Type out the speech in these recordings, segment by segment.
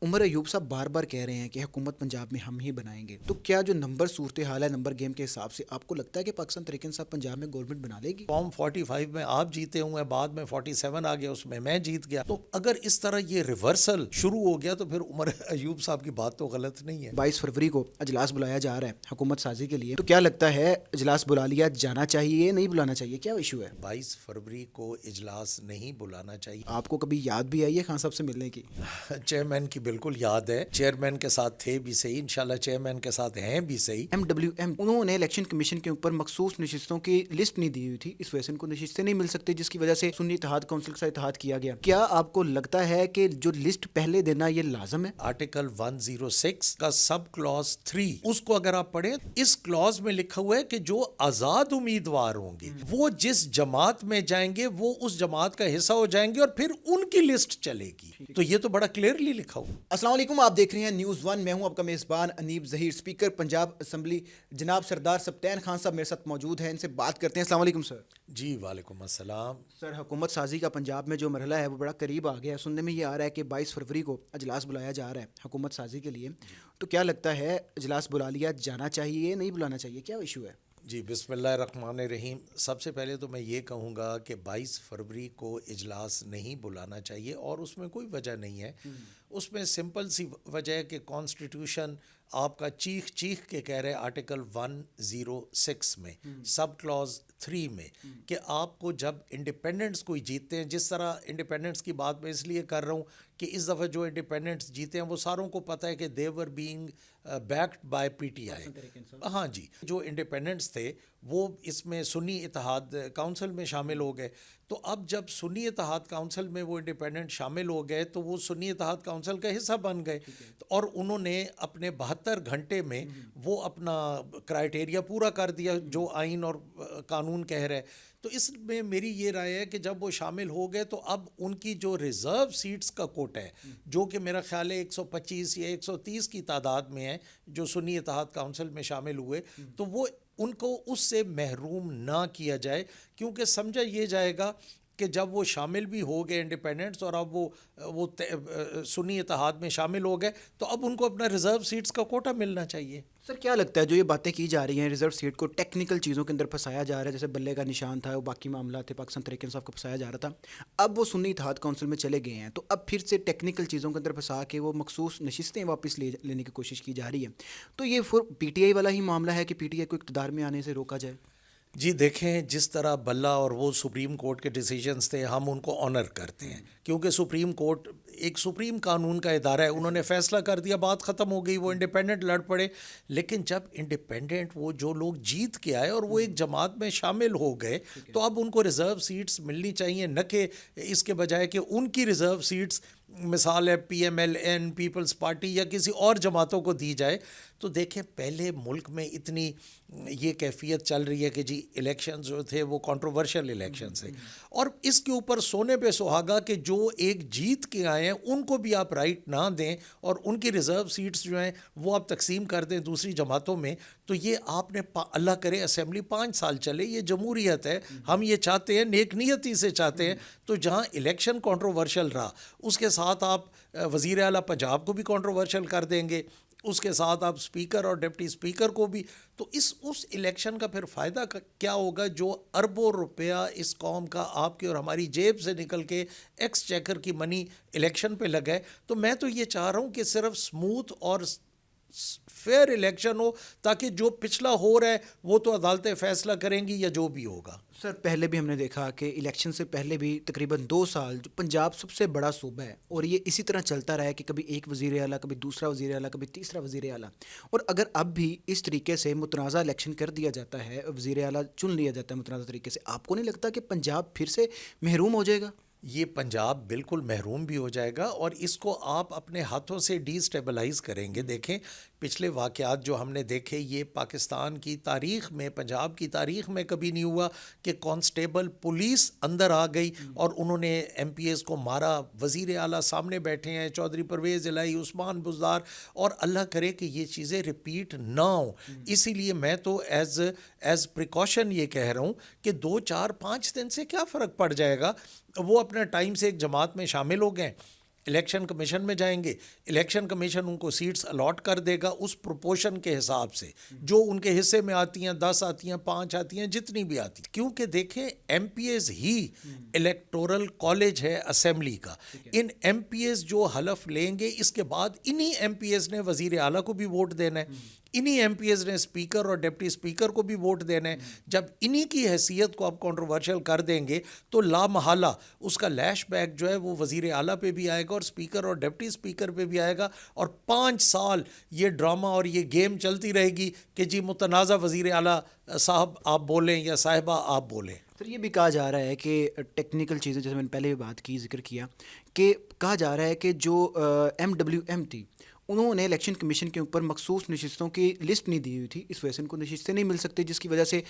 عمر ایوب صاحب بار بار کہہ رہے ہیں کہ حکومت پنجاب میں ہم ہی بنائیں گے، تو کیا جو نمبر صورتحال ہے نمبر گیم کے حساب سے آپ کو لگتا ہے کہ پاکستان تحریک انصاف پنجاب میں گورنمنٹ بنا لے گی؟ فارم 45 میں آپ جیتے ہوئے ہیں، بعد میں 47 آ گیا، اس میں جیت گیا. تو اگر اس طرح یہ ریورسل شروع ہو گیا تو پھر عمر ایوب صاحب کی بات تو غلط نہیں ہے. 22 فروری کو اجلاس بلایا جا رہا ہے حکومت سازی کے لیے، تو کیا لگتا ہے اجلاس بلا لیا جانا چاہیے نہیں بلانا چاہیے، کیا ایشو ہے؟ 22 فروری کو اجلاس نہیں بلانا چاہیے. آپ کو کبھی یاد بھی آئی ہے خان صاحب سے ملنے کی؟ چیئرمین کی بالکل یاد ہے، چیئرمین کے ساتھ تھے بھی صحیح، انشاءاللہ چیئرمین کے ساتھ ہیں بھی صحیح. MWM انہوں نے الیکشن کمیشن کے اوپر مخصوص نشستوں کی لسٹ نہیں دی ہوئی تھی، اس وجہ سے ان کو نشستیں نہیں مل سکتی، جس کی وجہ سے سنی اتحاد کونسل کے ساتھ اتحاد کیا گیا. کیا آپ کو لگتا ہے کہ جو لسٹ پہلے دینا یہ لازم ہے؟ آرٹیکل 106 کا سب کلاز 3 اس کو اگر آپ پڑھیں، اس کلاز میں لکھا ہوا ہے کہ جو آزاد امیدوار ہوں گے وہ جس جماعت میں جائیں گے وہ اس جماعت کا حصہ ہو جائیں گے اور پھر ان کی لسٹ چلے گی. تو یہ تو بڑا کلیئرلی لکھا ہوا. السلام علیکم، آپ دیکھ رہے ہیں نیوز ون، میں ہوں آپ کا میزبان انیب ظہیر. اسپیکر پنجاب اسمبلی جناب سردار سبطین خان صاحب میرے ساتھ موجود ہیں، ان سے بات کرتے ہیں. السلام علیکم سر. جی وعلیکم السلام. سر، حکومت سازی کا پنجاب میں جو مرحلہ ہے وہ بڑا قریب آ گیا ہے. سننے میں یہ آ رہا ہے کہ 22 فروری کو اجلاس بلایا جا رہا ہے حکومت سازی کے لیے، تو کیا لگتا ہے اجلاس بلا لیا جانا چاہیے نہیں بلانا چاہیے، کیا ایشو ہے؟ جی بسم اللہ الرحمن الرحیم. سب سے پہلے تو میں یہ کہوں گا کہ 22 فروری کو اجلاس نہیں بلانا چاہیے، اور اس میں کوئی وجہ نہیں ہے. اس میں سمپل سی وجہ ہے کہ کانسٹیٹیوشن آپ کا چیخ چیخ کے کہہ رہے آرٹیکل 106 میں سب کلاز 3 میں کہ آپ کو جب انڈیپینڈنٹس کوئی جیتتے ہیں، جس طرح انڈیپینڈنٹس کی بات میں اس لیے کر رہا ہوں کہ اس دفعہ جو انڈیپینڈنٹس جیتے ہیں وہ ساروں کو پتہ ہے کہ they were being backed by PTI. ہاں جی، جو انڈیپینڈنٹس تھے وہ اس میں سنی اتحاد کونسل میں شامل ہو گئے. تو اب جب سنی اتحاد کونسل میں وہ انڈیپینڈنٹ شامل ہو گئے تو وہ سنی اتحاد کونسل کا حصہ بن گئے، اور انہوں نے اپنے 72 گھنٹے میں وہ اپنا کرائٹیریا پورا کر دیا جو آئین اور قانون کہہ رہے. تو اس میں میری یہ رائے ہے کہ جب وہ شامل ہو گئے تو اب ان کی جو ریزرو سیٹس کا کوٹا ہے، جو کہ میرا خیال ہے 125 یا 130 کی تعداد میں ہے جو سنی اتحاد کونسل میں شامل ہوئے، تو وہ ان کو اس سے محروم نہ کیا جائے، کیونکہ سمجھا یہ جائے گا کہ جب وہ شامل بھی ہو گئے انڈیپینڈنٹس اور اب وہ سنی اتحاد میں شامل ہو گئے تو اب ان کو اپنا ریزرو سیٹس کا کوٹا ملنا چاہیے. سر، کیا لگتا ہے جو یہ باتیں کی جا رہی ہیں ریزرو سیٹ کو ٹیکنیکل چیزوں کے اندر پھنسایا جا رہا ہے، جیسے بلے کا نشان تھا، وہ باقی معاملات تھے، پاکستان تحریک انصاف کو پھنسایا جا رہا تھا، اب وہ سنی اتحاد کونسل میں چلے گئے ہیں، تو اب پھر سے ٹیکنیکل چیزوں کے اندر پھنسا کے وہ مخصوص نشستیں واپس لینے کی کوشش کی جا رہی ہے، تو یہ پی ٹی آئی والا ہی معاملہ ہے کہ پی ٹی آئی کو اقتدار میں آنے سے روکا جائے؟ جی دیکھیں، جس طرح بلہ اور وہ سپریم کورٹ کے ڈیسیجنز تھے ہم ان کو آنر کرتے ہیں، کیونکہ سپریم کورٹ ایک سپریم قانون کا ادارہ ہے، انہوں نے فیصلہ کر دیا، بات ختم ہو گئی، وہ انڈیپینڈنٹ لڑ پڑے. لیکن جب انڈیپینڈنٹ وہ جو لوگ جیت کے آئے اور وہ ایک جماعت میں شامل ہو گئے تو اب ان کو ریزرو سیٹس ملنی چاہیے، نہ کہ اس کے بجائے کہ ان کی ریزرو سیٹس مثال ہے P M L N, peoples party یا کسی اور جماعتوں کو دی جائے. تو دیکھیں، پہلے ملک میں اتنی یہ کیفیت چل رہی ہے کہ جی الیکشن جو تھے وہ کنٹروورشل الیکشن تھے، اور اس کے اوپر سونے پہ سہاگا کہ جو ایک جیت کے آئے ہیں ان کو بھی آپ رائٹ نہ دیں اور ان کی ریزرو سیٹس جو ہیں وہ آپ تقسیم کر دیں دوسری جماعتوں میں. تو یہ آپ نے اللہ کرے اسمبلی 5 سال چلے، یہ جمہوریت ہے، ہم یہ چاہتے ہیں، نیک نیتی سے چاہتے ہیں. تو جہاں الیکشن کنٹروورشل رہا اس کے ساتھ آپ وزیر اعلیٰ پنجاب کو بھی کنٹروورشل کر دیں گے، اس کے ساتھ آپ اسپیکر اور ڈپٹی اسپیکر کو بھی. تو اس الیکشن کا پھر فائدہ کیا ہوگا جو اربوں روپیہ اس قوم کا آپ کی اور ہماری جیب سے نکل کے ایکس چیکر کی منی الیکشن پہ لگا ہے. تو میں تو یہ چاہ رہا ہوں کہ صرف اسموتھ اور فیئر الیکشن ہو، تاکہ جو پچھلا ہو رہا ہے وہ تو عدالتیں فیصلہ کریں گی یا جو بھی ہوگا. سر، پہلے بھی ہم نے دیکھا کہ الیکشن سے پہلے بھی تقریباً 2 سال جو پنجاب سب سے بڑا صوبہ ہے اور یہ اسی طرح چلتا رہا ہے کہ کبھی ایک وزیر اعلیٰ، کبھی دوسرا وزیر اعلیٰ، کبھی تیسرا وزیر اعلیٰ. اور اگر اب بھی اس طریقے سے متنازع الیکشن کر دیا جاتا ہے، وزیر اعلیٰ چن لیا جاتا ہے متنازع طریقے سے، آپ کو نہیں لگتا کہ پنجاب پھر سے محروم ہو جائے گا؟ یہ پنجاب بالکل محروم بھی ہو جائے گا، اور اس کو آپ اپنے ہاتھوں سے ڈی اسٹیبلائز کریں گے. دیکھیں، پچھلے واقعات جو ہم نے دیکھے یہ پاکستان کی تاریخ میں، پنجاب کی تاریخ میں کبھی نہیں ہوا کہ کانسٹیبل پولیس اندر آ گئی اور انہوں نے ایم پی ایز کو مارا. وزیر اعلیٰ سامنے بیٹھے ہیں، چودھری پرویز الہی، عثمان بزدار، اور اللہ کرے کہ یہ چیزیں ریپیٹ نہ ہوں. اسی لیے میں تو ایز پریکاشن یہ کہہ رہا ہوں کہ 2 4 5 دن سے کیا فرق پڑ جائے گا، وہ اپنے ٹائم سے ایک جماعت میں شامل ہو گئے، الیکشن کمیشن میں جائیں گے, الیکشن کمیشن ان کو سیٹس الاٹ کر دے گا اس پروپورشن کے حساب سے جو ان کے حصے میں آتی ہیں, 10 آتی ہیں, 5 آتی ہیں, جتنی بھی آتی ہیں. کیونکہ دیکھیں ایم پی ایز ہی الیکٹورل کالج ہے اسمبلی کا. ان ایم پی ایز جو حلف لیں گے اس کے بعد انہی ایم پی ایز نے وزیر اعلیٰ کو بھی ووٹ دینا ہے, انہی ایم پی ایز نے اسپیکر اور ڈپٹی اسپیکر کو بھی ووٹ دینا ہے. جب انہی کی حیثیت کو آپ کنٹروورشل کر دیں گے تو لا محالہ اس کا لیش بیک جو ہے وہ وزیر اعلیٰ پہ بھی آئے گا اور اسپیکر اور ڈپٹی اسپیکر پہ بھی آئے گا, اور 5 سال یہ ڈرامہ اور یہ گیم چلتی رہے گی کہ جی متنازع وزیر اعلیٰ صاحب آپ بولیں یا صاحبہ آپ بولیں. سر یہ بھی کہا جا رہا ہے کہ ٹیکنیکل چیزیں, جیسے میں نے پہلے بھی بات کی, ذکر کیا کہ کہا جا رہا ہے کہ جو MWM تھی انہوں نے الیکشن کمیشن کے اوپر مخصوص نشستوں کی لسٹ نہیں دی ہوئی تھی, اس وجہ سے ان کو نشستیں نہیں مل سکتی, جس کی وجہ سے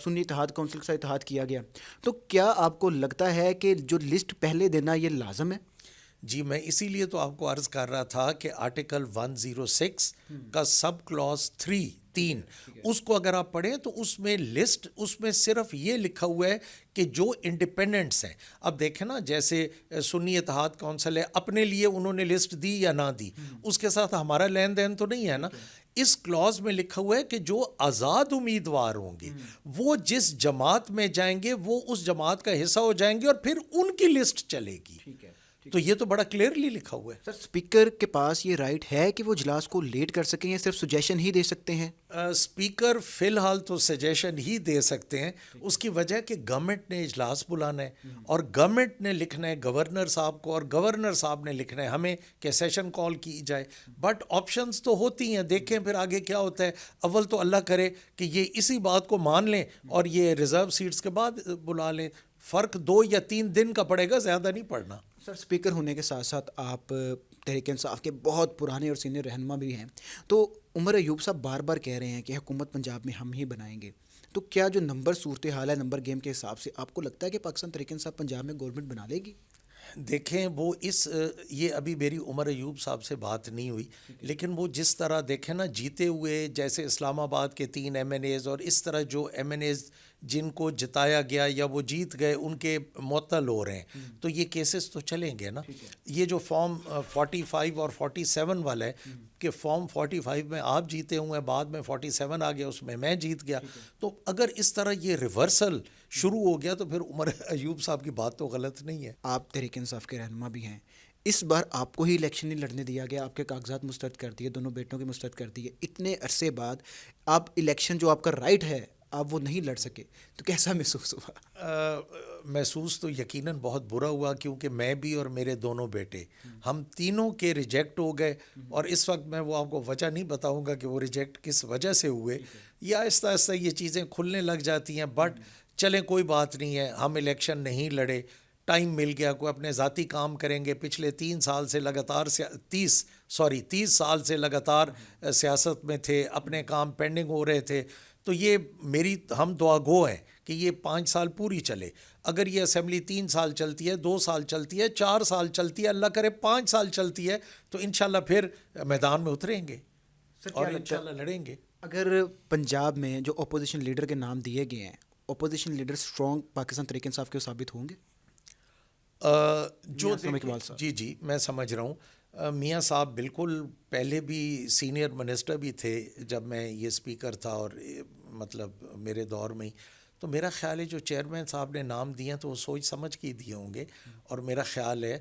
سنی اتحاد کونسل کے ساتھ اتحاد کیا گیا. تو کیا آپ کو لگتا ہے کہ جو لسٹ پہلے دینا یہ لازم ہے؟ جی میں اسی لیے تو آپ کو عرض کر رہا تھا کہ آرٹیکل 106 کا سب کلاس 3 اس کو اگر آپ پڑھیں تو اس میں لسٹ, اس میں صرف یہ لکھا ہوا ہے کہ جو انڈیپینڈنٹس ہیں. اب دیکھیں نا جیسے سنی اتحاد کونسل ہے, اپنے لیے انہوں نے لسٹ دی یا نہ دی, اس کے ساتھ ہمارا لین دین تو نہیں ہے نا. اس کلاز میں لکھا ہوا ہے کہ جو آزاد امیدوار ہوں گے وہ جس جماعت میں جائیں گے وہ اس جماعت کا حصہ ہو جائیں گے اور پھر ان کی لسٹ چلے گی. تو یہ تو بڑا کلیئرلی لکھا ہوا ہے. سر اسپیکر کے پاس یہ رائٹ ہے کہ وہ اجلاس کو لیٹ کر سکیں یا صرف سجیشن ہی دے سکتے ہیں؟ اسپیکر فی الحال تو سجیشن ہی دے سکتے ہیں. اس کی وجہ کہ گورنمنٹ نے اجلاس بلانا ہے اور گورنمنٹ نے لکھنا ہے گورنر صاحب کو اور گورنر صاحب نے لکھنا ہے ہمیں کہ سیشن کال کی جائے. بٹ آپشنز تو ہوتی ہیں, دیکھیں پھر آگے کیا ہوتا ہے. اول تو اللہ کرے کہ یہ اسی بات کو مان لیں اور یہ ریزرو سیٹس کے بعد بلا لیں. فرق 2 یا 3 دن کا پڑے گا, زیادہ نہیں پڑنا. سر اسپیکر ہونے کے ساتھ ساتھ آپ تحریک انصاف کے بہت پرانے اور سینئر رہنما بھی ہیں, تو عمر ایوب صاحب بار بار کہہ رہے ہیں کہ حکومت پنجاب میں ہم ہی بنائیں گے. تو کیا جو نمبر صورتحال ہے نمبر گیم کے حساب سے آپ کو لگتا ہے کہ پاکستان تحریک انصاف پنجاب میں گورنمنٹ بنا لے گی؟ دیکھیں وہ یہ ابھی میری عمر ایوب صاحب سے بات نہیں ہوئی, لیکن وہ جس طرح دیکھیں نا جیتے ہوئے جیسے اسلام آباد کے 3 MNAs اور اس طرح جو MNAs جن کو جتایا گیا یا وہ جیت گئے ان کے معطل ہو رہے ہیں, تو یہ کیسز تو چلیں گے نا. یہ جو فارم 45 اور 47 والا ہے کہ فارم 45 میں آپ جیتے ہوئے ہیں, بعد میں 47 آ گیا, اس میں میں جیت گیا. تو اگر اس طرح یہ ریورسل شروع ہو گیا تو پھر عمر ایوب صاحب کی بات تو غلط نہیں ہے. آپ تحریک انصاف کے رہنما بھی ہیں, اس بار آپ کو ہی الیکشن نہیں لڑنے دیا گیا, آپ کے کاغذات مسترد کر دیے, دونوں بیٹوں کے مسترد کر دیے. اتنے عرصے بعد آپ الیکشن جو آپ کا رائٹ ہے آپ وہ نہیں لڑ سکے, تو کیسا محسوس ہوا؟ محسوس تو یقیناً بہت برا ہوا, کیونکہ میں بھی اور میرے دونوں بیٹے ہم تینوں کے ریجیکٹ ہو گئے. اور اس وقت میں وہ آپ کو وجہ نہیں بتاؤں گا کہ وہ ریجیکٹ کس وجہ سے ہوئے, یا آہستہ آہستہ یہ چیزیں کھلنے لگ جاتی ہیں. بٹ چلیں کوئی بات نہیں ہے, ہم الیکشن نہیں لڑے, ٹائم مل گیا, کوئی اپنے ذاتی کام کریں گے. پچھلے 3 سال سے لگاتار 30 سال سے لگاتار سیاست میں تھے, اپنے کام پینڈنگ ہو رہے تھے. تو یہ ہم دعا گو ہیں کہ یہ 5 سال پوری چلے. اگر یہ اسمبلی 3 سال چلتی ہے, 2 سال چلتی ہے, 4 سال چلتی ہے, اللہ کرے 5 سال چلتی ہے, تو انشاءاللہ پھر میدان میں اتریں گے اور انشاءاللہ لڑیں گے. اگر پنجاب میں جو اپوزیشن لیڈر کے نام دیے گئے ہیں, opposition leader strong Pakistan Tehreek Insaf کے ثابت ہوں گے؟ جی میں سمجھ رہا ہوں. میاں صاحب بالکل پہلے بھی سینئر منسٹر بھی تھے جب میں یہ اسپیکر تھا, اور مطلب میرے دور میں ہی. تو میرا خیال ہے جو چیئرمین صاحب نے نام دیے ہیں تو وہ سوچ سمجھ کے دیے ہوں گے, اور میرا خیال ہے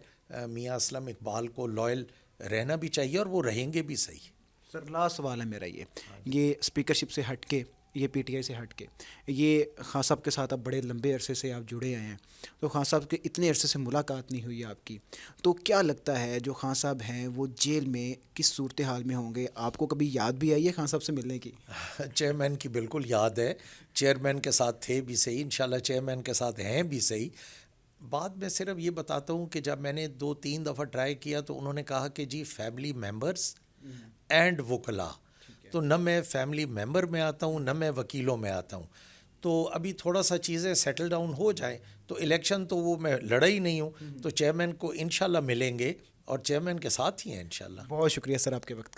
میاں اسلم اقبال کو لائل رہنا بھی چاہیے اور وہ رہیں گے بھی صحیح. سر لاسٹ سوال ہے میرا یہ اسپیکرشپ سے ہٹ کے, یہ پی ٹی آئی سے ہٹ کے, یہ خان صاحب کے ساتھ اب بڑے لمبے عرصے سے آپ جڑے آئے ہیں, تو خان صاحب کے اتنے عرصے سے ملاقات نہیں ہوئی آپ کی, تو کیا لگتا ہے جو خان صاحب ہیں وہ جیل میں کس صورتحال میں ہوں گے؟ آپ کو کبھی یاد بھی آئی ہے خان صاحب سے ملنے کی؟ چیئرمین کی بالکل یاد ہے, چیئرمین کے ساتھ تھے بھی صحیح, انشاءاللہ چیئرمین کے ساتھ ہیں بھی صحیح. بعد میں صرف یہ بتاتا ہوں کہ جب میں نے 2-3 دفعہ ٹرائی کیا تو انہوں نے کہا کہ جی فیملی ممبرز اینڈ وکلاء, تو نہ میں فیملی ممبر میں آتا ہوں نہ میں وکیلوں میں آتا ہوں. تو ابھی تھوڑا سا چیزیں سیٹل ڈاؤن ہو جائیں تو الیکشن تو وہ میں لڑا ہی نہیں ہوں, تو چیئرمین کو انشاءاللہ ملیں گے اور چیئرمین کے ساتھ ہی ہیں انشاءاللہ. بہت شکریہ سر آپ کے وقت کا.